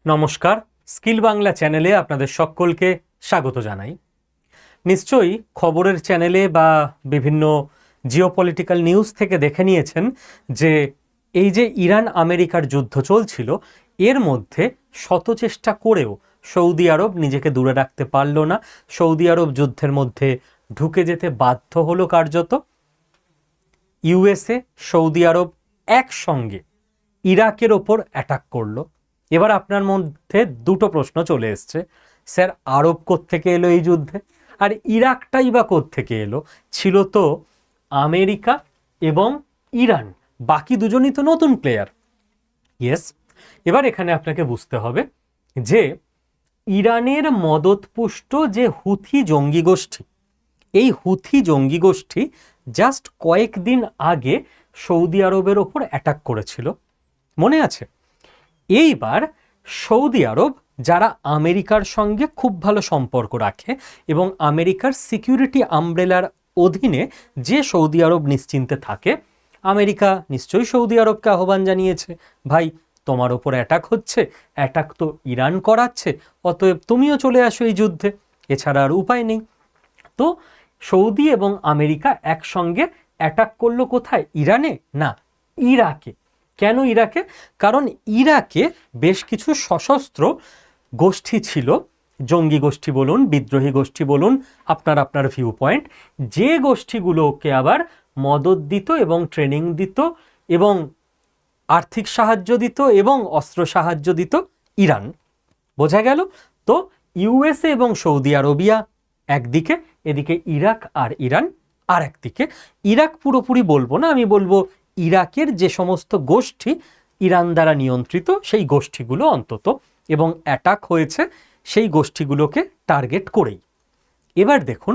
নমস্কার, স্কিল বাংলা চ্যানেলে আপনাদের সকলকে স্বাগত জানাই। নিশ্চয়ই খবরের চ্যানেলে বা বিভিন্ন জিওপলিটিক্যাল নিউজ থেকে দেখে নিয়েছেন যে এই যে ইরান আমেরিকার যুদ্ধ চলছিল, এর মধ্যে শত চেষ্টা করেও সৌদি আরব নিজেকে দূরে রাখতে পারল না। সৌদি আরব যুদ্ধের মধ্যে ঢুকে যেতে বাধ্য হলো কার্যত। ইউএসএ, সৌদি আরব একসঙ্গে ইরাকের ওপর অ্যাটাক করলো। এবার আপনার মধ্যে দুটো প্রশ্ন চলে এসছে, স্যার আরব কোত্থেকে এলো এই যুদ্ধে, আর ইরাকটাই বা কোত্থেকে এলো? ছিল তো আমেরিকা এবং ইরান, বাকি দুজনই তো নতুন প্লেয়ার। ইয়েস, এবার এখানে আপনাকে বুঝতে হবে যে ইরানের মদতপুষ্ট যে হুথি জঙ্গি গোষ্ঠী, এই হুথি জঙ্গি গোষ্ঠী জাস্ট কয়েকদিন আগে সৌদি আরবের ওপর অ্যাটাক করেছিল, মনে আছে? এইবার সৌদি আরব, যারা আমেরিকার সঙ্গে খুব ভালো সম্পর্ক রাখে এবং আমেরিকার সিকিউরিটি আমব্রেলার অধীনে যে সৌদি আরব নিশ্চিন্তে থাকে, আমেরিকা নিশ্চয়ই সৌদি আরবকে আহ্বান জানিয়েছে, ভাই তোমার ওপর অ্যাটাক হচ্ছে, অ্যাটাক তো ইরান করাচ্ছে, অতএব তুমিও চলে আসো এই যুদ্ধে, এছাড়া আর উপায় নেই। তো সৌদি এবং আমেরিকা একসঙ্গে অ্যাটাক করলো কোথায়? ইরানে না, ইরাকে। কেন ইরাকে? কারণ ইরাকে বেশ কিছু সশস্ত্র গোষ্ঠী ছিল, জঙ্গি গোষ্ঠী বলুন, বিদ্রোহী গোষ্ঠী বলুন, আপনার ভিউ পয়েন্ট, যে গোষ্ঠীগুলোকে আবার মদত দিত এবং ট্রেনিং দিত এবং আর্থিক সাহায্য দিত এবং অস্ত্র সাহায্য দিত ইরান। বোঝা গেল তো? ইউএসএ এবং সৌদি আরবিয়া একদিকে, এদিকে ইরাক আর ইরান আর একদিকে। ইরাক পুরোপুরি বলবো না, আমি বলবো ইরাকের যে সমস্ত গোষ্ঠী ইরান দ্বারা নিয়ন্ত্রিত, সেই গোষ্ঠীগুলো অন্তত, এবং অ্যাটাক হয়েছে সেই গোষ্ঠীগুলোকে টার্গেট করেই। এবার দেখুন,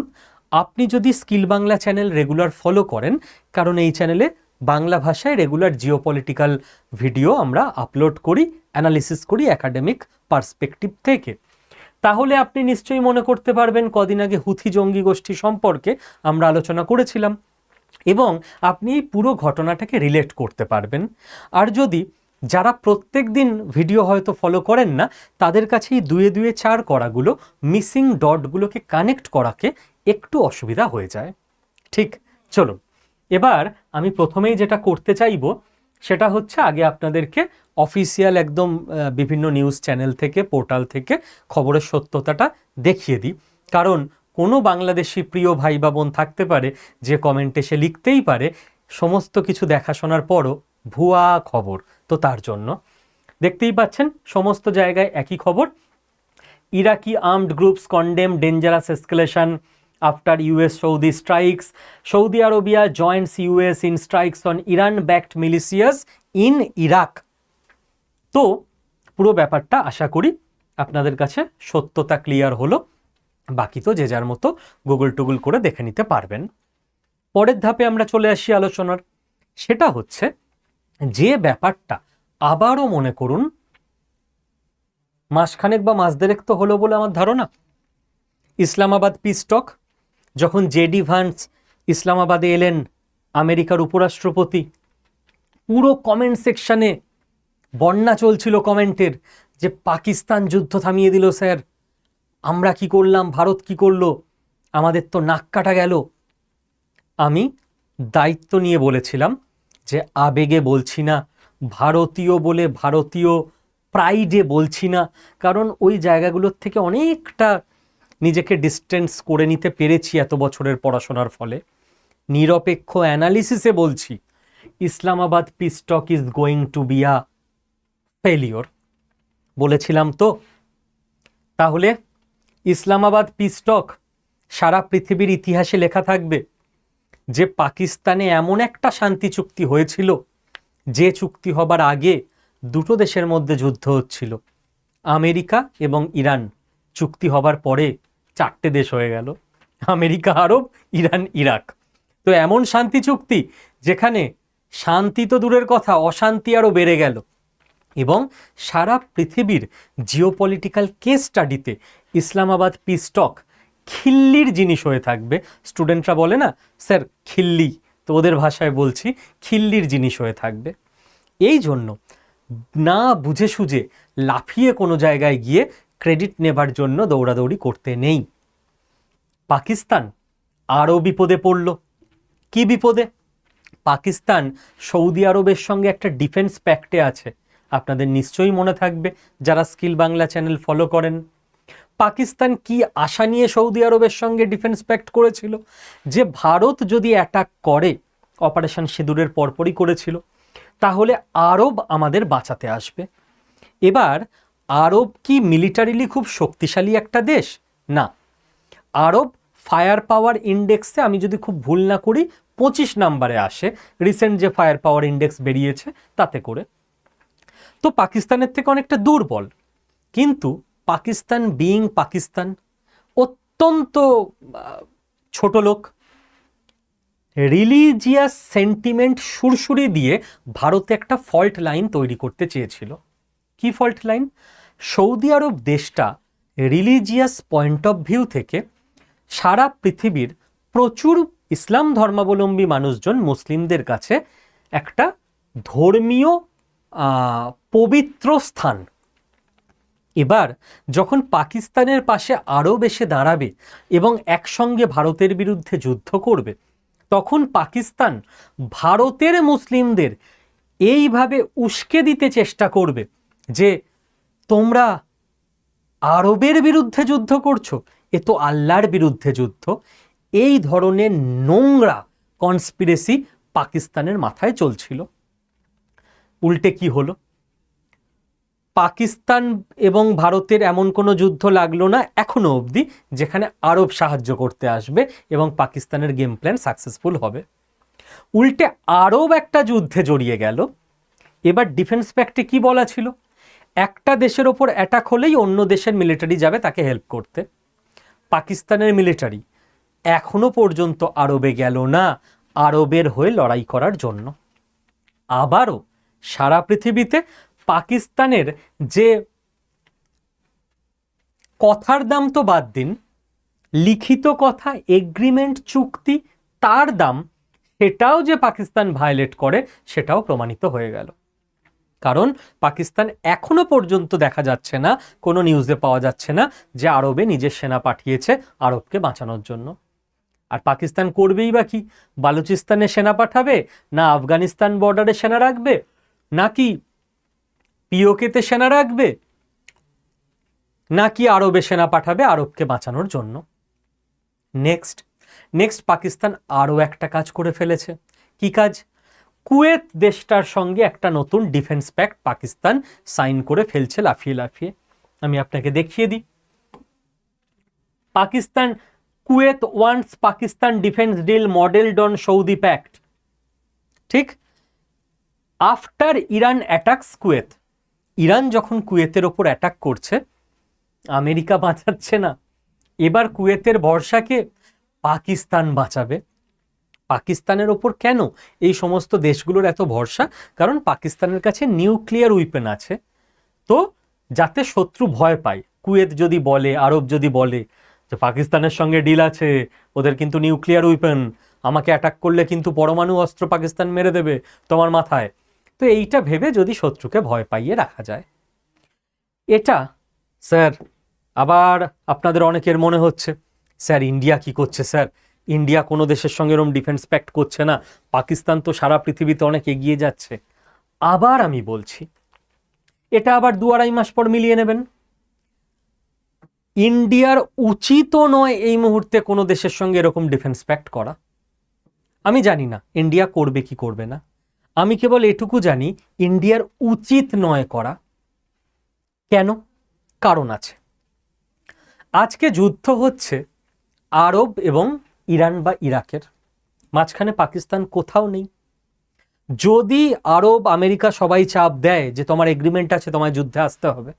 আপনি যদি skill Bangla channel regular follow করেন, কারণ এই চ্যানেলে বাংলা ভাষায় রেগুলার জিওপলিটিক্যাল ভিডিও আমরা আপলোড করি, অ্যানালিসিস করি একাডেমিক পার্সপেক্টিভ থেকে, তাহলে আপনি নিশ্চয়ই মনে করতে পারবেন কদিন আগে হুথি জঙ্গি গোষ্ঠী সম্পর্কে আমরা আলোচনা করেছিলাম এবং আপনি এই পুরো ঘটনাটাকে রিলেট করতে পারবেন। আর যদি যারা প্রত্যেক দিন ভিডিও হয়তো ফলো করেন না, তাদের কাছে এই দুয়ে দুয়ে চার করাগুলো, মিসিং ডটগুলোকে কানেক্ট করাকে একটু অসুবিধা হয়ে যায়। ঠিক, চলুন এবার আমি প্রথমেই যেটা করতে চাইব সেটা হচ্ছে আগে আপনাদেরকে অফিসিয়াল একদম বিভিন্ন নিউজ চ্যানেল থেকে, পোর্টাল থেকে খবরের সত্যতাটা দেখিয়ে দিই। কারণ কোনো বাংলাদেশি প্রিয় ভাই বা বোন থাকতে পারে যে কমেন্টে সে লিখতেই পারে সমস্ত কিছু দেখাশোনার পরও ভুয়া খবর, তো তার জন্য দেখতেই পাচ্ছেন সমস্ত জায়গায় একই খবর। Iraqi armed groups condemn dangerous escalation after US Saudi strikes, Saudi Arabia joins US in strikes on Iran backed militias in Iraq. তো পুরো ব্যাপারটা আশা করি আপনাদের কাছে সত্যতা ক্লিয়ার হলো, বাকি তো যে যার মতো গুগল টুগল করে দেখে নিতে পারবেন। পরের ধাপে আমরা চলে আসি আলোচনার, সেটা হচ্ছে যে ব্যাপারটা আবারও মনে করুন মাসখানেক বা মাস দেড়েক তো হলো বলে আমার ধারণা, ইসলামাবাদ পিস টক, যখন জেডি ভান্স ইসলামাবাদে এলেন, আমেরিকার উপরাষ্ট্রপতি, পুরো কমেন্ট সেকশনে বন্যা চলছিল কমেন্টের যে পাকিস্তান যুদ্ধ থামিয়ে দিল স্যার, আমরা কি করলাম, ভারত কি করলো, আমাদের তো নাক কাটা গেল। আমি দায়িত্ব নিয়ে বলেছিলাম যে আবেগে বলছি না, ভারতীয় বলে ভারতীয় প্রাইডে বলছি না, কারণ ওই জায়গাগুলোর থেকে অনেকটা নিজেকে ডিস্টেন্স করে নিতে পেরেছি এত বছরের পড়াশোনার ফলে। নিরপেক্ষ অ্যানালিসিসে বলছি Islamabad piece talk is going to be a failure. বলেছিলাম তো? তাহলে ইসলামাবাদ পিস টক সারা পৃথিবীর ইতিহাসে লেখা থাকবে যে পাকিস্তানে এমন একটা শান্তি চুক্তি হয়েছিল, যে চুক্তি হবার আগে দুটো দেশের মধ্যে যুদ্ধ হচ্ছিল, আমেরিকা এবং ইরান। চুক্তি হবার পরে চারটে দেশ হয়ে গেল, আমেরিকা, আরব, ইরান, ইরাক। তো এমন শান্তি চুক্তি যেখানে শান্তি তো দূরের কথা, অশান্তি আরও বেড়ে গেল। এবং সারা পৃথিবীর জিওপলিটিক্যাল কেস স্টাডিতে ইসলামাবাদ পিস টক খিল্লির জিনিস হয়ে থাকবে। স্টুডেন্টরা বলে না স্যার খিল্লি, তো ওদের ভাষায় বলছি খিল্লির জিনিস হয়ে থাকবে। এই জন্য না বুঝে সুঝে লাফিয়ে কোনো জায়গায় গিয়ে ক্রেডিট নেবার জন্য দৌড়াদৌড়ি করতে নেই। পাকিস্তান আরও বিপদে পড়ল। কি বিপদে? পাকিস্তান সৌদি আরবের সঙ্গে একটা ডিফেন্স প্যাক্টে আছে। আপনাদের নিশ্চয়ই মনে থাকবে যারা স্কিল বাংলা চ্যানেল ফলো করেন। পাকিস্তান কি আশা নিয়ে সৌদি আরবের সঙ্গে ডিফেন্স প্যাক্ট করেছিল? যে ভারত যদি অ্যাটাক করে, অপারেশন সিঁদুরের পরপরই করেছিল, তাহলে আরব আমাদের বাঁচাতে আসবে। এবার আরব কি মিলিটারিলি খুব শক্তিশালী একটা দেশ? না। আরব ফায়ার পাওয়ার ইন্ডেক্সে, আমি যদি খুব ভুল না করি, 25 নম্বরে আসে, রিসেন্ট যে ফায়ার পাওয়ার ইন্ডেক্স বেরিয়েছে তাতে করে। তো পাকিস্তানের থেকে অনেকটা দুর্বল। কিন্তু পাকিস্তান বিইং পাকিস্তান, অত্যন্ত ছোট লোক, রিলিজিয়াস সেন্টিমেন্ট সুরসুরি দিয়ে ভারতে একটা ফল্ট লাইন তৈরি করতে চেয়েছিল। কি ফল্ট লাইন? সৌদি আরব দেশটা রিলিজিয়াস পয়েন্ট অফ ভিউ থেকে সারা পৃথিবীর প্রচুর ইসলাম ধর্মাবলম্বী মানুষজন, মুসলিমদের কাছে একটা ধর্মীয় পবিত্র স্থান। এবার যখন পাকিস্তানের পাশে আরব এসে দাঁড়াবে এবং একসঙ্গে ভারতের বিরুদ্ধে যুদ্ধ করবে, তখন পাকিস্তান ভারতের মুসলিমদের এইভাবে উস্কে দিতে চেষ্টা করবে যে তোমরা আরবের বিরুদ্ধে যুদ্ধ করছো, এ তো আল্লাহর বিরুদ্ধে যুদ্ধ। এই ধরনের নোংরা কনস্পিরেসি পাকিস্তানের মাথায় চলছিল। উল্টে কি হলো? পাকিস্তান এবং ভারতের এমন কোনো যুদ্ধ লাগলো না এখনো অবধি যেখানে আরব সাহায্য করতে আসবে এবং পাকিস্তানের গেম প্ল্যান সাকসেসফুল হবে। উল্টে আরব একটা যুদ্ধে জড়িয়ে গেল। এবার ডিফেন্স প্যাক্টে কি বলা ছিল? একটা দেশের ওপর অ্যাটাক হলেই অন্য দেশের মিলিটারি যাবে তাকে হেল্প করতে। পাকিস্তানের মিলিটারি এখনো পর্যন্ত আরবে গেল না আরবের হয়ে লড়াই করার জন্য। আবারও সারা পৃথিবীতে পাকিস্তানের যে কথার দাম তো বাদ দিন, লিখিত কথা, এগ্রিমেন্ট, চুক্তি, তার দাম, সেটাও যে পাকিস্তান ভায়োলেট করে সেটাও প্রমাণিত হয়ে গেল। কারণ পাকিস্তান এখনো পর্যন্ত দেখা যাচ্ছে না, কোনো নিউজে পাওয়া যাচ্ছে না যে আরবে নিজের সেনা পাঠিয়েছে আরবকে বাঁচানোর জন্য। আর পাকিস্তান করবেই বা কি? বালুচিস্তানে সেনা পাঠাবে, না আফগানিস্তান বর্ডারে সেনা রাখবে, নাকি পিওকেতে সেনা রাখবে, নাকি আরবে সেনা পাঠাবে আরবকে বাঁচানোর জন্য? নেক্সট পাকিস্তান আরও একটা কাজ করে ফেলেছে। কি কাজ? কুয়েত দেশটার সঙ্গে একটা নতুন ডিফেন্স প্যাক্ট পাকিস্তান সাইন করে ফেলছে লাফিয়ে লাফিয়ে। আমি আপনাকে দেখিয়ে দিই। Pakistan, Kuwait wants Pakistan defence deal modeled on Saudi pact. ঠিক, after Iran attacks Kuwait, Iran যখন কুয়েতের ওপর অ্যাটাক করছে, আমেরিকা বাঁচাচ্ছে না, এবার কুয়েতের ভরসাকে পাকিস্তান বাঁচাবে। পাকিস্তানের ওপর কেন এই সমস্ত দেশগুলোর এত ভরসা? কারণ পাকিস্তানের কাছে নিউক্লিয়ার উইপেন আছে। তো যাতে শত্রু ভয় পায়, কুয়েত যদি বলে, আরব যদি বলে যে পাকিস্তানের সঙ্গে ডিল আছে, ওদের কিন্তু নিউক্লিয়ার উইপেন, আমাকে অ্যাটাক করলে কিন্তু পরমাণু অস্ত্র পাকিস্তান মেরে দেবে তোমার মাথায়, তো এইটা ভেবে যদি শত্রুকে ভয় পাইয়ে রাখা যায়। এটা স্যার, আবার আপনাদের অনেকের মনে হচ্ছে স্যার ইন্ডিয়া কি করছে? স্যার ইন্ডিয়া কোনো দেশের সঙ্গে এরকম ডিফেন্স প্যাক্ট করছে না, পাকিস্তান তো সারা পৃথিবীতে অনেক এগিয়ে যাচ্ছে। আবার আমি বলছি, এটা আবার 2-2.5 মাস পর মিলিয়ে নেবেন। ইন্ডিয়ার উচিত নয় এই মুহূর্তে কোনো দেশের সঙ্গে এরকম ডিফেন্স প্যাক্ট করা। আমি জানি না ইন্ডিয়া করবে কি করবে না, আমি কেবল এটুকু জানি ইন্ডিয়ার উচিত নয় করা। কেন? কারণ আছে। আজকে যুদ্ধ হচ্ছে আরব এবং ইরান বা ইরাকের মাঝখানে, পাকিস্তান কোথাও নেই। যদি আরব আমেরিকা সবাই চাপ দেয় যে তোমার এগ্রিমেন্ট আছে, তোমায় যুদ্ধে আসতে হবে,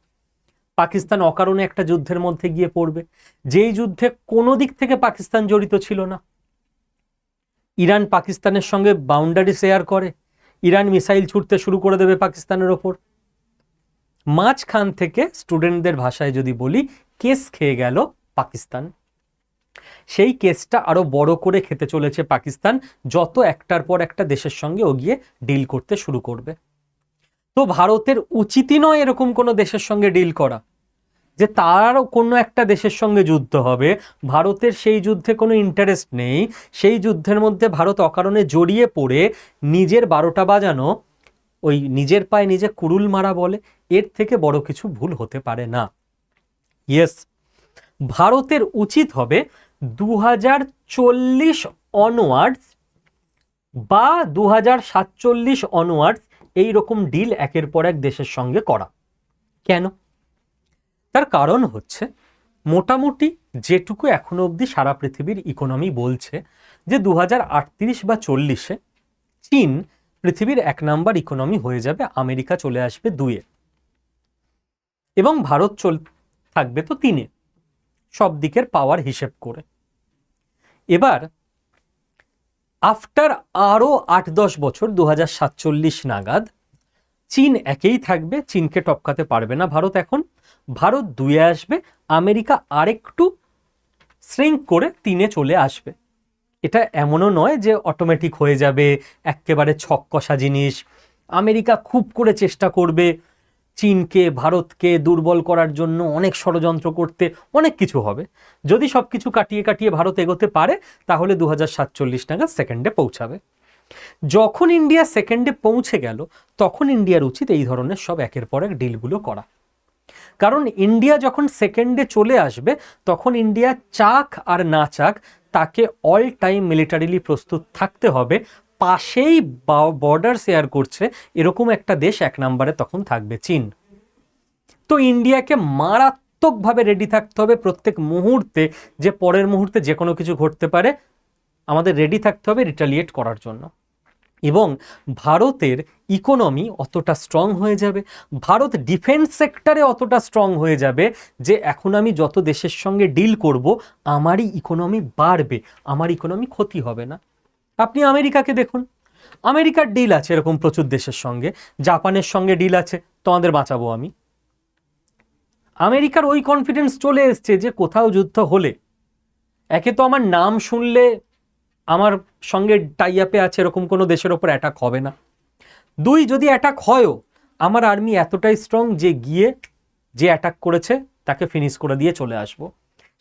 পাকিস্তান অকারণে একটা যুদ্ধের মধ্যে গিয়ে পড়বে, যেই যুদ্ধে কোনো দিক থেকে পাকিস্তান জড়িত ছিল না। ইরান পাকিস্তানের সঙ্গে বাউন্ডারি শেয়ার করে, ইরান মিসাইল ছুটতে শুরু করে দেবে পাকিস্তানের ওপর। মাঝখান থেকে স্টুডেন্টদের ভাষায় যদি বলি, কেস খেয়ে গেল পাকিস্তান। সেই কেসটা আরো বড় করে খেতে চলেছে পাকিস্তান, যত একটার পর একটা দেশের সঙ্গে ও গিয়ে ডিল করতে শুরু করবে। তো ভারতের উচিতই নয় এরকম কোনো দেশের সঙ্গে ডিল করা, যে তার কোনো একটা দেশের সঙ্গে যুদ্ধ হবে, ভারতের সেই যুদ্ধে কোনো ইন্টারেস্ট নেই, সেই যুদ্ধের মধ্যে ভারত অকারণে জড়িয়ে পড়ে নিজের 12টা বাজানো, ওই নিজের পায়ে নিজে কুড়ুল মারা বলে, এর থেকে বড় কিছু ভুল হতে পারে না। ইয়েস, ভারতের উচিত হবে 2040 অনওয়ার্ডস বা 2047 অনওয়ার্ডস এইরকম ডিল একের পর এক দেশের সঙ্গে করা। কেন? তার কারণ হচ্ছে, মোটামুটি যেটুকু এখনো অবধি সারা পৃথিবীর ইকোনমি বলছে যে 2038 বা 40-এ চীন পৃথিবীর 1 নাম্বার ইকোনমি হয়ে যাবে, আমেরিকা চলে আসবে 2-এ, এবং ভারত থাকবে তো 3-এ, সব দিকের পাওয়ার হিসেব করে। এবার আফটার আরো 8-10 বছর 2047 নাগাদ চীন একেই থাকবে, চীনকে টপকাতে পারবে না ভারত। এখন ভারত 2-এ আসবে, আমেরিকা আরেকটু শ্রিঙ্ক করে 3-এ চলে আসবে। এটা এমনও নয় যে অটোমেটিক হয়ে যাবে, একেবারে ছক-কষা জিনিস। আমেরিকা খুব করে চেষ্টা করবে চীনকে, ভারতকে দুর্বল করার জন্য, অনেক ষড়যন্ত্র করতে, অনেক কিছু হবে। যদি সব কিছু কাটিয়ে কাটিয়ে ভারত এগোতে পারে, তাহলে 2047 নাগাদ সেকেন্ডে পৌঁছাবে। যখন ইন্ডিয়া সেকেন্ডে পৌঁছে গেল, তখন ইন্ডিয়ার উচিত এই ধরনের সব একের পর এক ডিলগুলো করা। কারণ ইন্ডিয়া যখন সেকেন্ডে চলে আসবে, তখন ইন্ডিয়া চাক আর না চাক, তাকে অল টাইম মিলিটারিলি প্রস্তুত থাকতে হবে। পাশেই বর্ডার শেয়ার করছে এরকম একটা দেশ 1 নম্বরে তখন থাকবে চীন। তো ইন্ডিয়াকে মারাত্মকভাবে রেডি থাকতে হবে প্রত্যেক মুহূর্তে, যে পরের মুহূর্তে যে কোনো কিছু ঘটতে পারে, আমাদের রেডি থাকতে হবে রিটালিয়েট করার জন্য। এবং ভারতের ইকোনমি অতটা স্ট্রং হয়ে যাবে, ভারত ডিফেন্স সেক্টরে অতটা স্ট্রং হয়ে যাবে যে এখন আমি যত দেশের সঙ্গে ডিল করব, আমারই ইকোনমি বাড়বে, আমার ইকোনমি ক্ষতি হবে না। আপনি আমেরিকাকে দেখুন, আমেরিকার ডিল আছে এরকম প্রচুর দেশের সঙ্গে, জাপানের সঙ্গে ডিল আছে, তোমাদের বাঁচাবো আমি। আমেরিকার ওই কনফিডেন্স চলে এসছে যে কোথাও যুদ্ধ হলে, একে তো আমার নাম শুনলে আমার সঙ্গে টাই আপে আছে এরকম কোনো দেশের ওপর অ্যাটাক হবে না, 2, যদি অ্যাটাক হয়ও, আমার আর্মি এতটাই স্ট্রং যে গিয়ে যে অ্যাটাক করেছে তাকে ফিনিশ করে দিয়ে চলে আসব।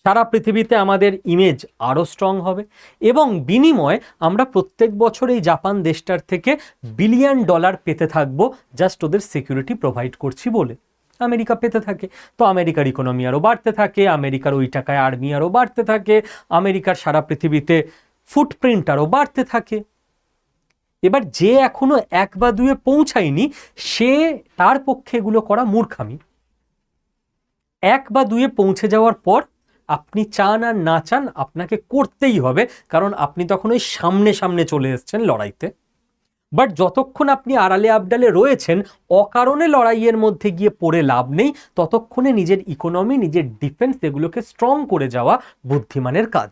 সারা পৃথিবীতে আমাদের ইমেজ আরও স্ট্রং হবে, এবং বিনিময়ে আমরা প্রত্যেক বছর এই জাপান দেশটার থেকে $1 বিলিয়ন পেতে থাকবো, জাস্ট ওদের সিকিউরিটি প্রোভাইড করছি বলে। আমেরিকা পেতে থাকে, তো আমেরিকার ইকোনমি আরও বাড়তে থাকে, আমেরিকার ওই টাকায় আর্মি আরও বাড়তে থাকে, আমেরিকার সারা পৃথিবীতে ফুটপ্রিন্ট আরও বাড়তে থাকে। এবার যে এখনো 1 বা 2-এ পৌঁছায়নি, সে তার পক্ষে এগুলো করা মূর্খামি। 1 বা 2-এ পৌঁছে যাওয়ার পর আপনি চান আর না চান আপনাকে করতেই হবে, কারণ আপনি তখন ওই সামনে সামনে চলে এসেছেন লড়াইতে। বাট যতক্ষণ আপনি আড়ালে আবডালে রয়েছেন, অকারণে লড়াইয়ের মধ্যে গিয়ে পড়ে লাভ নেই, ততক্ষণে নিজের ইকোনমি, নিজের ডিফেন্স এগুলোকে স্ট্রং করে যাওয়া বুদ্ধিমানের কাজ।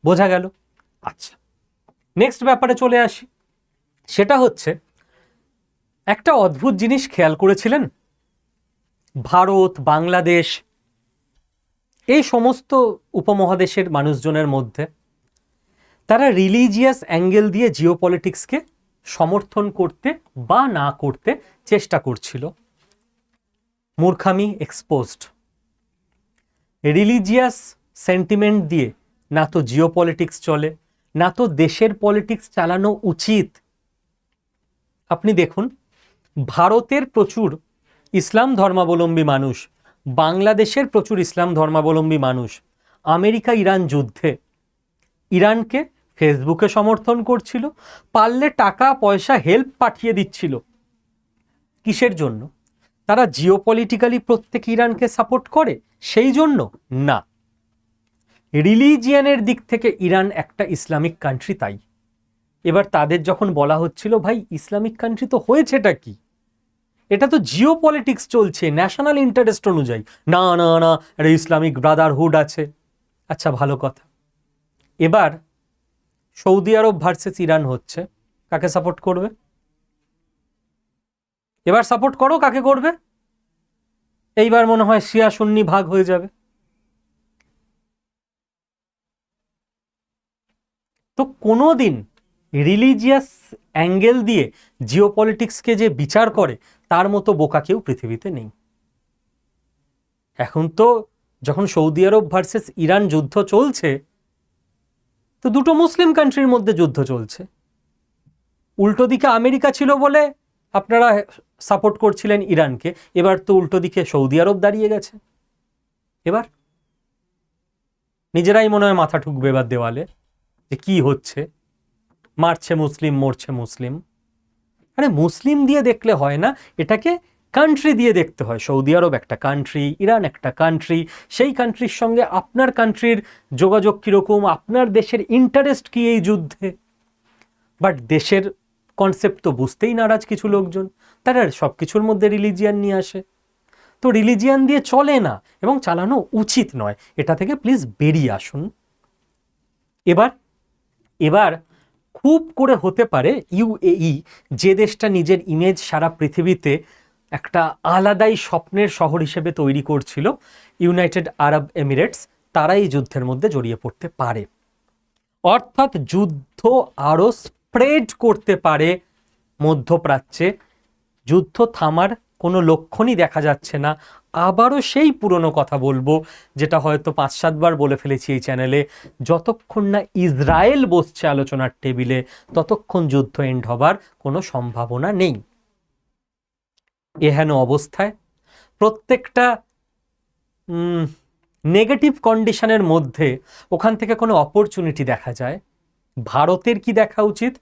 বোঝা গেল? আচ্ছা, নেক্সট ব্যাপারে চলে আসি। সেটা হচ্ছে, একটা অদ্ভুত জিনিস খেয়াল করেছিলেন? ভারত, বাংলাদেশ, এই সমস্ত উপমহাদেশের মানুষজনের মধ্যে তারা রিলিজিয়াস অ্যাঙ্গেল দিয়ে জিওপলিটিক্সকে সমর্থন করতে বা না করতে চেষ্টা করছিল। মূর্খামি এক্সপোজড। রিলিজিয়াস সেন্টিমেন্ট দিয়ে না তো জিওপলিটিক্স চলে, না তো দেশের পলিটিক্স চালানো উচিত। আপনি দেখুন, ভারতের প্রচুর ইসলাম ধর্মাবলম্বী মানুষ, বাংলাদেশের প্রচুর ইসলাম ধর্মাবলম্বী মানুষ আমেরিকা ইরান যুদ্ধে ইরানকে ফেসবুকে সমর্থন করছিল, পারলে টাকা পয়সা হেল্প পাঠিয়ে দিচ্ছিল। কিসের জন্য? তারা জিওপলিটিক্যালি প্রত্যেক ইরানকে সাপোর্ট করে সেই জন্য না, রিলিজিয়ানের দিক থেকে ইরান একটা ইসলামিক কান্ট্রি তাই। এবার তাদের যখন বলা হচ্ছিল, ভাই ইসলামিক কান্ট্রি তো হয়েছেটা কি, এটা তো জিওপলিটিক্স চলছে ন্যাশনাল ইন্টারেস্ট অনুযায়ী, না না না এটা ইসলামিক ব্রাদারহুড আছে। আচ্ছা, ভালো কথা। এবার সৌদি আরব ভার্সেস ইরান হচ্ছে, কাকে সাপোর্ট করবে? এবার সাপোর্ট করো, কাকে করবে? এইবার মনে হয় শিয়া সুন্নি ভাগ হয়ে যাবে। তো কোনোদিন রিলিজিয়াস অ্যাঙ্গেল দিয়ে জিওপলিটিক্সকে যে বিচার করে তার মতো বোকা কেউ পৃথিবীতে নেই। এখন তো যখন সৌদি আরব ভার্সেস ইরান যুদ্ধ চলছে, তো দুটো মুসলিম কান্ট্রির মধ্যে যুদ্ধ চলছে। উল্টো দিকে আমেরিকা ছিল বলে আপনারা সাপোর্ট করছিলেন ইরানকে, এবার তো উল্টো দিকে সৌদি আরব দাঁড়িয়ে গেছে। এবার নিজেরাই মনে হয় মাথা ঠুকবে এবার দেওয়ালে, যে কি হচ্ছে, মারছে মুসলিম, মরছে মুসলিম। আরে মুসলিম দিয়ে দেখলে হয় না, এটাকে কান্ট্রি দিয়ে দেখতে হয়। সৌদি আরব একটা কান্ট্রি, ইরান একটা কান্ট্রি, সেই কান্ট্রির সঙ্গে আপনার কান্ট্রির যোগাযোগ কীরকম, আপনার দেশের ইন্টারেস্ট কি এই যুদ্ধে। বাট দেশের কনসেপ্ট তো বুঝতেই নারাজ কিছু লোকজন, তারা সব কিছুর মধ্যে রিলিজিয়ান নিয়ে আসে। তো রিলিজিয়ান দিয়ে চলে না এবং চালানো উচিত নয়, এটা থেকে প্লিজ বেরিয়ে আসুন। এবার এবার খুব করে হতে পারে ইউএই, যে দেশটা নিজের ইমেজ সারা পৃথিবীতে একটা আলাদাই স্বপ্নের শহর হিসেবে তৈরি করছিল, ইউনাইটেড আরব এমিরেটস, তারা এই যুদ্ধের মধ্যে জড়িয়ে পড়তে পারে। অর্থাৎ যুদ্ধ আরও স্প্রেড করতে পারে মধ্যপ্রাচ্যে। যুদ্ধ থামার কোনো লক্ষণই দেখা যাচ্ছে না। আবারও সেই পুরনো কথা বলবো, যেটা হয়তো 5-7 বার বলে ফেলেছি এই চ্যানেলে, যতক্ষণ না ইসরায়েল বসছে আলোচনার টেবিলে ততক্ষণ যুদ্ধ এন্ড হবার কোনো সম্ভাবনা নেই। এহেন অবস্থায় প্রত্যেকটা নেগেটিভ কন্ডিশনের মধ্যে ওখান থেকে কোনো অপরচুনিটি দেখা যায়। ভারতের কি দেখা উচিত?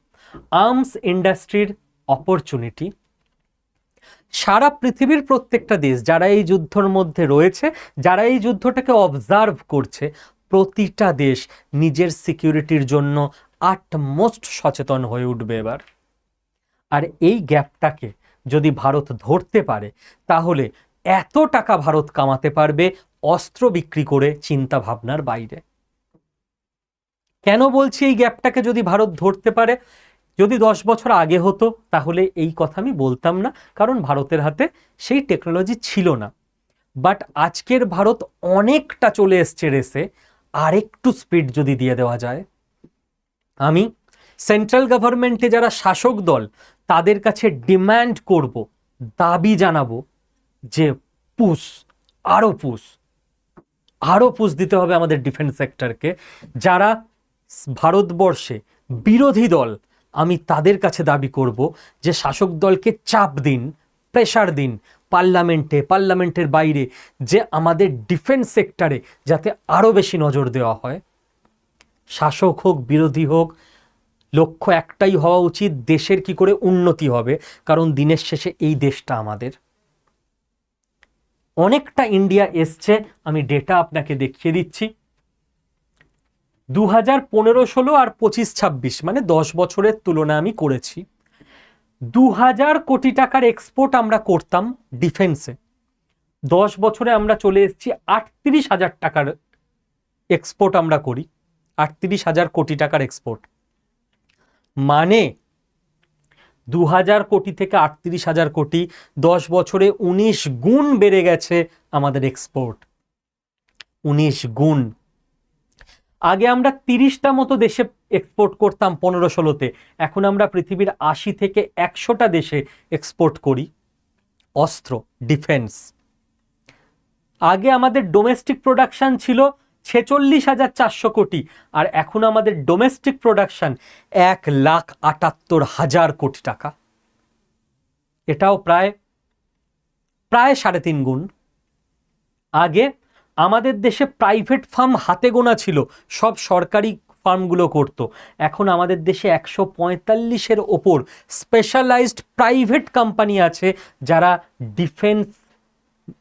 আর্মস ইন্ডাস্ট্রির অপরচুনিটি। সারা পৃথিবীর প্রত্যেকটা দেশ যারা এই যুদ্ধের মধ্যে রয়েছে, যারা এই যুদ্ধটাকে অবজার্ভ করছে, প্রতিটা দেশ নিজের সিকিউরিটির জন্য আটমোস্ট সচেতন হয়ে উঠবে এবার। আর এই গ্যাপটাকে যদি ভারত ধরতে পারে, তাহলে এত টাকা ভারত কামাতে পারবে অস্ত্র বিক্রি করে চিন্তা ভাবনার বাইরে। কেন বলছি এই গ্যাপটাকে যদি ভারত ধরতে পারে? যদি 10 বছর আগে হতো তাহলে এই কথা আমি বলতাম না, কারণ ভারতের হাতে সেই টেকনোলজি ছিল না। বাট আজকের ভারত অনেকটা চলে এসছে রেসে, আরেকটু স্পিড যদি দিয়ে দেওয়া যায়। আমি সেন্ট্রাল গভর্নমেন্টে যারা শাসক দল তাদের কাছে ডিম্যান্ড করব, দাবি জানাবো যে আরও পুশ দিতে হবে আমাদের ডিফেন্স সেক্টরকে। যারা ভারতবর্ষে বিরোধী দল, আমি তাদের কাছে দাবি করব যে শাসক দলকে চাপ দিন, প্রেশার দিন পার্লামেন্টের বাইরে, যে আমাদের ডিফেন্স সেক্টরে যাতে আরও বেশি নজর দেওয়া হয়। শাসক হোক বিরোধী হোক, লক্ষ্য একটাই হওয়া উচিত, দেশের কি করে উন্নতি হবে, কারণ দিনের শেষে এই দেশটা আমাদের। অনেকটা ইন্ডিয়া এসছে, আমি ডেটা আপনাকে দেখিয়ে দিচ্ছি। 2015-16 আর 25-26 মানে 10 বছরের তুলনা আমি করেছি। 2000 কোটি টাকার এক্সপোর্ট আমরা করতাম ডিফেন্সে, 10 বছরে আমরা চলে এসেছি 38,000 টাকার এক্সপোর্ট আমরা করি। 38,000 কোটি টাকার এক্সপোর্ট মানে 2000 কোটি থেকে 38,000 কোটি, 10 বছরে 19 গুণ বেড়ে গেছে আমাদের এক্সপোর্ট। 19 গুণ। আগে আমরা 30টা মতো দেশে এক্সপোর্ট করতাম 15-16তে, এখন আমরা পৃথিবীর 80 থেকে 100টা দেশে এক্সপোর্ট করি অস্ত্র, ডিফেন্স। আগে আমাদের ডোমেস্টিক প্রোডাকশন ছিল 46,400 কোটি, আর এখন আমাদের ডোমেস্টিক প্রোডাকশন 1,78,000 কোটি টাকা। এটাও প্রায় 3.5 গুণ। আগে আমাদের দেশে প্রাইভেট ফার্ম হাতে গোনা ছিল, সব সরকারি ফার্মগুলো করত। এখন আমাদের দেশে 145-এর ওপর স্পেশালাইজড প্রাইভেট কোম্পানি আছে যারা ডিফেন্স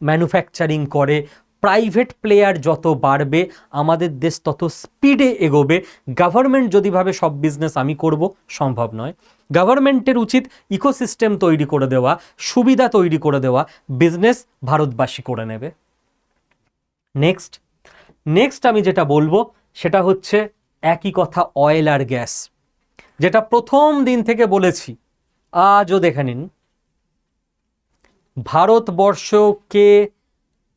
ম্যানুফ্যাকচারিং করে। প্রাইভেট প্লেয়ার যত বাড়বে আমাদের দেশ তত স্পিডে এগোবে। গভর্নমেন্ট যদি ভাবে সব বিজনেস আমি করব, সম্ভব নয়। গভর্নমেন্টের উচিত ইকোসিস্টেম তৈরি করে দেওয়া, সুবিধা তৈরি করে দেওয়া, বিজনেস ভারতবাসী করে নেবে। নেক্সট আমি যেটা বলবো সেটা হচ্ছে একই কথা, অয়েল আর গ্যাস, যেটা প্রথম দিন থেকে বলেছি, আজও দেখে নিন। ভারতবর্ষকে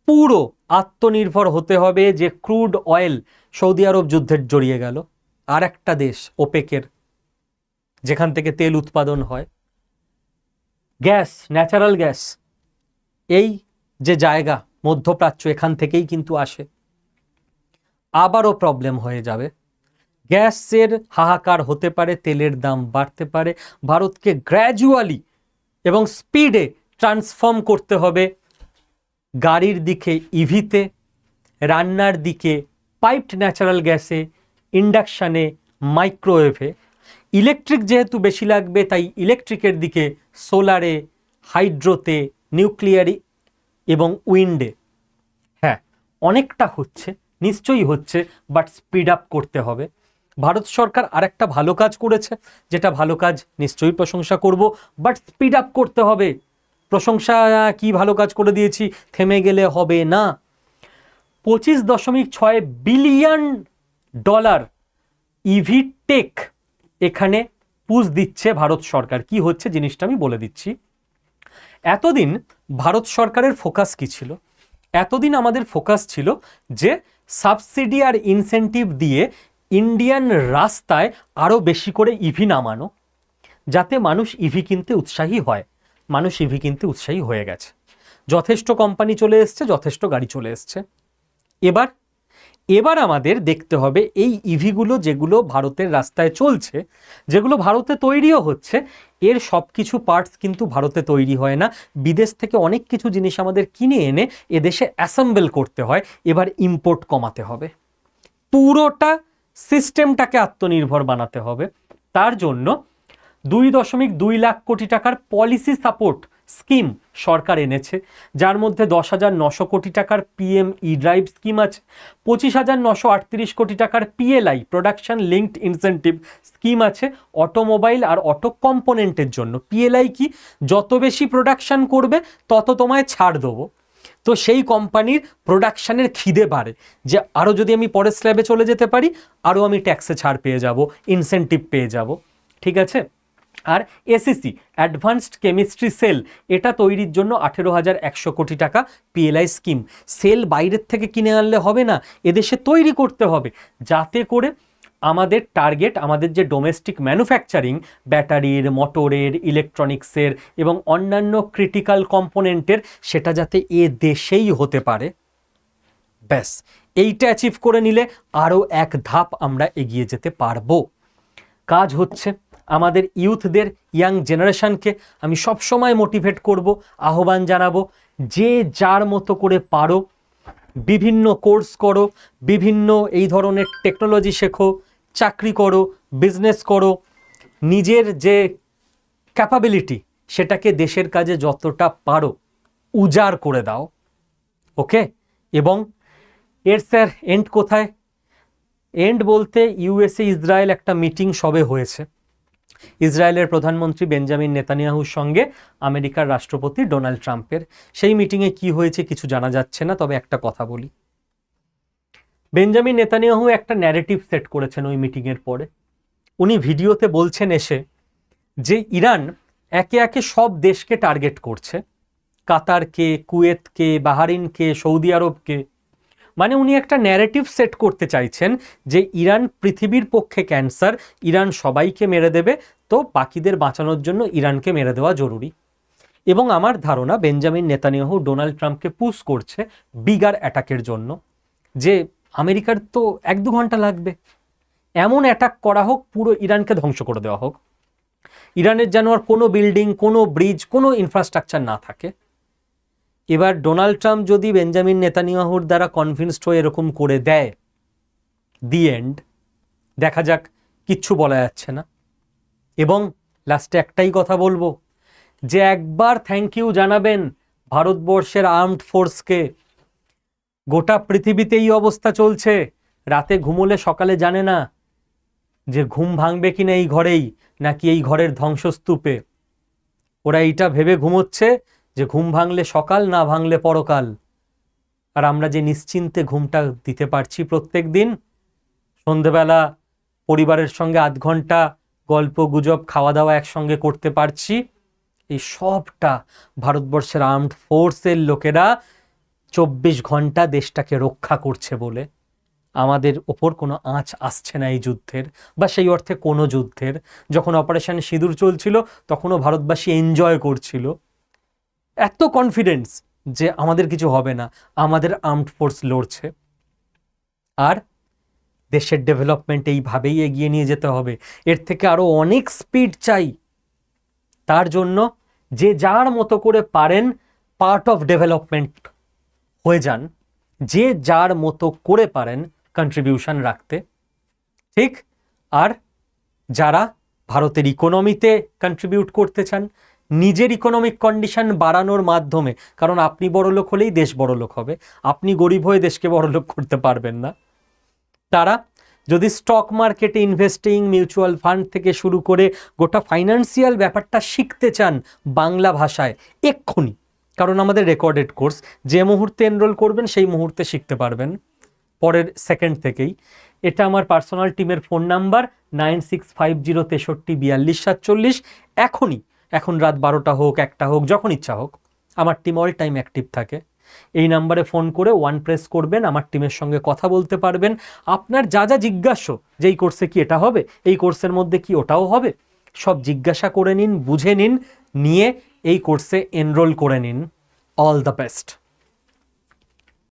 পুরো আত্মনির্ভর হতে হবে, যে ক্রুড অয়েল সৌদি আরব যুদ্ধের জড়িয়ে গেল, আর একটা দেশ ওপেকের যেখান থেকে তেল উৎপাদন হয়, গ্যাস, ন্যাচারাল গ্যাস, এই যে জায়গা মধ্যপ্রাচ্য, এখান থেকেই কিন্তু আসে। আবারও প্রবলেম হয়ে যাবে, গ্যাসের হাহাকার হতে পারে, তেলের দাম বাড়তে পারে, ভারতকে গ্র্যাজুয়ালি এবং স্পিডে ট্রান্সফর্ম করতে হবে গাড়ির দিকে ইভিতে, রান্নার দিকে পাইপড ন্যাচারাল গ্যাসে, ইন্ডাকশানে, মাইক্রোওয়েভে। ইলেকট্রিক যেহেতু বেশি লাগবে, তাই ইলেকট্রিকের দিকে সোলারে, হাইড্রোতে, নিউক্লিয়ারে এবং উইন্ডে। হ্যাঁ, অনেকটা হচ্ছে, নিশ্চয়ই হচ্ছে, বাট স্পিড আপ করতে হবে। ভারত সরকার আরেকটা ভালো কাজ করেছে, যেটা ভালো কাজ নিশ্চয়ই প্রশংসা করব, বাট স্পিড আপ করতে হবে। প্রশংসা কি ভালো কাজ করে দিয়েছি থেমে গেলে হবে না। $25.6 বিলিয়ন ইভি টেক এখানে পুশ দিচ্ছে ভারত সরকার। কি হচ্ছে জিনিসটা আমি বলে দিচ্ছি। এতদিন ভারত সরকারের ফোকাস কি ছিল? এতদিন আমাদের ফোকাস ছিল যে সাবসিডি আর ইনসেন্টিভ দিয়ে ইন্ডিয়ান রাস্তায় আরও বেশি করে ইভি নামানো, যাতে মানুষ ইভি কিনতে উৎসাহী হয়। মানুষ ইভি কিনতে উৎসাহী হয়ে গেছে, যথেষ্ট কোম্পানি চলে এসছে, যথেষ্ট গাড়ি চলে এসছে। এবার আমাদের দেখতে হবে এই ইভিগুলো যেগুলো ভারতের রাস্তায় চলছে, যেগুলো ভারতে তৈরিও হচ্ছে, এর সব কিছু পার্টস কিন্তু ভারতে তৈরি হয় না। বিদেশ থেকে অনেক কিছু জিনিস আমাদের কিনে এনে এদেশে অ্যাসেম্বল করতে হয়। এবার ইম্পোর্ট কমাতে হবে, পুরোটা সিস্টেমটাকে আত্মনির্ভর বানাতে হবে। তার জন্য 2.2 লাখ কোটি টাকার পলিসি সাপোর্ট স্কিম সরকার এনেছে, যার মধ্যে 10,900 কোটি টাকার পিএম ই ড্রাইভ স্কিম আছে, 25,938 কোটি টাকার PLI production linked incentive scheme আছে অটোমোবাইল আর অটো কম্পোনেন্টের জন্য। পিএলআই কি? যত বেশি প্রোডাকশন করবে তত তোমায় ছাড় দেবো। তো সেই কোম্পানির প্রোডাকশানের খিদে বাড়ে যে আরও যদি আমি পরের স্ল্যাবে চলে যেতে পারি, আরও আমি ট্যাক্সে ছাড় পেয়ে যাব, ইনসেন্টিভ পেয়ে যাব। ঠিক আছে। আর এসিসি অ্যাডভান্সড কেমিস্ট্রি সেল, এটা তৈরির জন্য 18,100 কোটি টাকা পিএলআই স্কিম। সেল বাইরের থেকে কিনে আনলে হবে না, এদেশে তৈরি করতে হবে, যাতে করে আমাদের টার্গেট, আমাদের যে ডোমেস্টিক ম্যানুফ্যাকচারিং, ব্যাটারির, মোটরের, ইলেকট্রনিক্সের এবং অন্যান্য ক্রিটিক্যাল কম্পোনেন্টের, সেটা যাতে এ দেশেই হতে পারে। ব্যাস, এইটা অ্যাচিভ করে নিলে আরও এক ধাপ আমরা এগিয়ে যেতে পারবো। কাজ হচ্ছে আমাদের ইউথদের, ইয়াং জেনারেশনকে আমি সবসময় মোটিভেট করব, আহ্বান জানাবো, যে যার মতো করে পারো বিভিন্ন কোর্স করো, বিভিন্ন এই ধরনের টেকনোলজি শেখো, চাকরি করো, বিজনেস করো, নিজের যে ক্যাপাবিলিটি সেটাকে দেশের কাজে যতটা পারো উজাড় করে দাও। ওকে। এবং এর স্যার এন্ড কোথায়? এন্ড বলতে ইউএসএ ইসরায়েল একটা মিটিং সবে হয়েছে, ইসরায়েলের প্রধানমন্ত্রী বেঞ্জামিন নেতানিয়াহুর সঙ্গে আমেরিকার রাষ্ট্রপতি ডোনাল্ড ট্রাম্পের। সেই মিটিংয়ে কি হয়েছে কিছু জানা যাচ্ছে না, তবে একটা কথা বলি, বেঞ্জামিন নেতানিয়াহু একটা ন্যারেটিভ সেট করেছেন ওই মিটিংয়ের পরে। উনি ভিডিওতে বলছেন এসে যে ইরান একে একে সব দেশকে টার্গেট করছে, কাতারকে, কুয়েতকে, বাহারিনকে, সৌদি আরবকে। মানে উনি একটা ন্যারেটিভ সেট করতে চাইছেন যে ইরান পৃথিবীর পক্ষে ক্যান্সার, ইরান সবাইকে মেরে দেবে, তো বাকিদের বাঁচানোর জন্য ইরানকে মেরে দেওয়া জরুরি। এবং আমার ধারণা বেঞ্জামিন নেতানিয়াহু ডোনাল্ড ট্রাম্পকে পুশ করছে বিগার অ্যাটাকের জন্য, যে আমেরিকার তো 1-2 ঘন্টা লাগবে, এমন অ্যাটাক করা হোক পুরো ইরানকে ধ্বংস করে দেওয়া হোক, ইরানের যেন আর কোনো বিল্ডিং, কোনো ব্রিজ, কোনো ইনফ্রাস্ট্রাকচার না থাকে। এবার ডোনাল্ড ট্রাম্প যদি বেঞ্জামিন নেতানিয়াহুর দ্বারা কনভিন্সড হয়ে এরকম করে দেয়, দি এন্ড, দেখা যাক, কিচ্ছু বলা যাচ্ছে না। এবং লাস্টে একটাই কথা বলবো, যে একবার থ্যাংক ইউ জানাবেন ভারতবর্ষের আর্মড ফোর্সকে। গোটা পৃথিবীতে এই অবস্থা চলছে, রাতে ঘুমোলে সকালে জানে না যে ঘুম ভাঙবে কিনা এই ঘরেই, নাকি এই ঘরের ধ্বংসস্তূপে। ওরা এইটা ভেবে ঘুমোচ্ছে যে ঘুম ভাঙলে সকাল, না ভাঙলে পরকাল। আর আমরা যে নিশ্চিন্তে ঘুমটা দিতে পারছি প্রত্যেক দিন, সন্ধেবেলা পরিবারের সঙ্গে 8 ঘন্টা গল্প গুজব, খাওয়া দাওয়া একসঙ্গে করতে পারছি, এই সবটা ভারতবর্ষের আর্মড ফোর্সের লোকেরা 24 ঘন্টা দেশটাকে রক্ষা করছে বলে। আমাদের ওপর কোনো আঁচ আসছে না এই যুদ্ধের, বা সেই অর্থে কোনো যুদ্ধের। যখন অপারেশন সিঁদুর চলছিল তখনও ভারতবাসী এনজয় করছিল, এত কনফিডেন্স যে আমাদের কিছু হবে না, আমাদের আর্মড ফোর্স লড়ছে। আর দেশের ডেভেলপমেন্ট এইভাবেই এগিয়ে নিয়ে যেতে হবে, এর থেকে আরও অনেক স্পিড চাই। তার জন্য যে যার মতো করে পারেন পার্ট অফ ডেভেলপমেন্ট হয়ে যান, যে যার মতো করে পারেন কন্ট্রিবিউশন রাখতে, ঠিক। আর যারা ভারতের ইকোনমিতে কন্ট্রিবিউট করতে চান, নিজের ইকোনমিক কন্ডিশন বাড়ানোর মাধ্যমে, কারণ আপনি বড়লোক হলেই দেশ বড়লোক হবে, আপনি গরিব হয়ে দেশকে বড়লোক করতে পারবেন না, তারা যদি স্টক মার্কেটে ইনভেস্টিং, মিউচুয়াল ফান্ড থেকে শুরু করে গোটা ফাইন্যান্সিয়াল ব্যাপারটা শিখতে চান বাংলা ভাষায় এক্ষুনি, কারণ আমাদের রেকর্ডেড কোর্স, যে মুহূর্তে এনরোল করবেন সেই মুহূর্তে শিখতে পারবেন, পরের সেকেন্ড থেকেই। এটা আমার পার্সোনাল টিমের ফোন নাম্বার 9650634247। এখনই, এখন রাত 12টা হোক, 1টা হোক, যখন ইচ্ছা হোক, আমার টিম অল টাইম অ্যাক্টিভ থাকে। এই নাম্বারে ফোন করে ওয়ান প্রেস করবেন, আমার টিমের সঙ্গে কথা বলতে পারবেন। আপনার যা যা জিজ্ঞাসা, যে এই কোর্সে কি এটা হবে, এই কোর্সের মধ্যে কি ওটাও হবে, সব জিজ্ঞাসা করে নিন, বুঝে নিন, নিয়ে এই কোর্সে এনরোল করে নিন। All the best.